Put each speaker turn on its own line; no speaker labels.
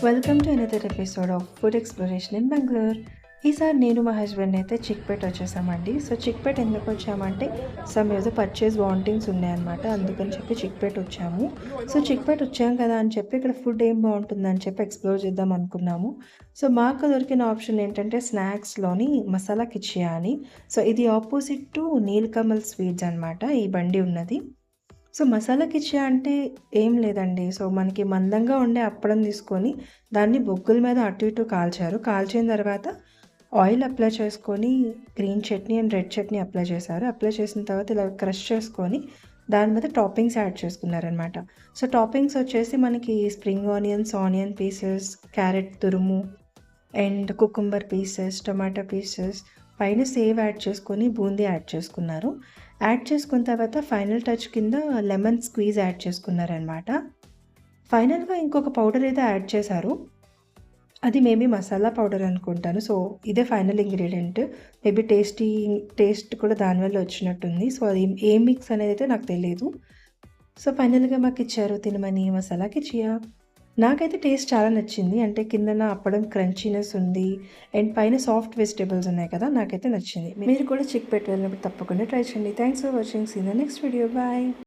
Welcome to another episode of food exploration in Bengaluru. ఈసారి నేను మా హస్బెండ్ అయితే చిక్పేట్ వచ్చేసామండి. సో చిక్పేట్ ఎందుకు వచ్చామంటే ఏదో పర్చేస్ వాంటింగ్స్ ఉన్నాయన్నమాట, అందుకని చెప్పి చిక్పేట్ వచ్చాము. సో చిక్పేట్ వచ్చాం కదా అని చెప్పి ఇక్కడ ఫుడ్ ఏం బాగుంటుందని చెప్పి ఎక్స్ప్లోర్ చేద్దాం అనుకున్నాము. సో మాకు దొరికిన ఆప్షన్ ఏంటంటే స్నాక్స్లోని మసాలా కిచియా అని. సో ఇది ఆపోజిట్ టు నీలకమల్ స్వీట్స్ అనమాట ఈ బండి ఉన్నది. సో మసాలా కిచియా అంటే ఏం లేదండి. సో మనకి మందంగా ఉండే అప్పడం తీసుకొని దాన్ని బొగ్గుల మీద అటు ఇటు కాల్చారు. కాల్చిన తర్వాత ఆయిల్ అప్లై చేసుకొని green chutney and red chutney apply చేశారు. అప్లై చేసిన తర్వాత ఇలా క్రష్ చేసుకొని దాని మీద టాపింగ్స్ యాడ్ చేసుకున్నారనమాట. సో టాపింగ్స్ వచ్చేసి మనకి spring onions, onion pieces, carrot తురుము and cucumber pieces, tomato pieces, పైన సేవ్ యాడ్ చేసుకొని బూందీ యాడ్ చేసుకున్నారు. యాడ్ చేసుకున్న తర్వాత ఫైనల్ టచ్ కింద లెమన్ స్క్వీజ్ యాడ్ చేసుకున్నారనమాట. ఫైనల్గా ఇంకొక పౌడర్ అయితే యాడ్ చేశారు, అది మేబీ మసాలా పౌడర్ అనుకుంటాను. సో ఇదే ఫైనల్ ఇంగ్రీడియంట్. మేబీ టేస్ట్ కూడా దానివల్ల వచ్చినట్టుంది. సో అది ఏ మిక్స్ అనేది అయితే నాకు తెలియదు. సో ఫైనల్గా మాకు ఇచ్చారు తినమని మసాలా కిచియా. నాకైతే టేస్ట్ చాలా నచ్చింది. అంటే కిందన అప్పడం క్రంచీనెస్ ఉంది అండ్ పైన సాఫ్ట్ వెజిటేబుల్స్ ఉన్నాయి కదా, నాకైతే నచ్చింది. మీరు కూడా చిక్పేట్ వెళ్ళినప్పుడు తప్పకుండా ట్రై చేయండి. Thanks for watching. See the next video. Bye.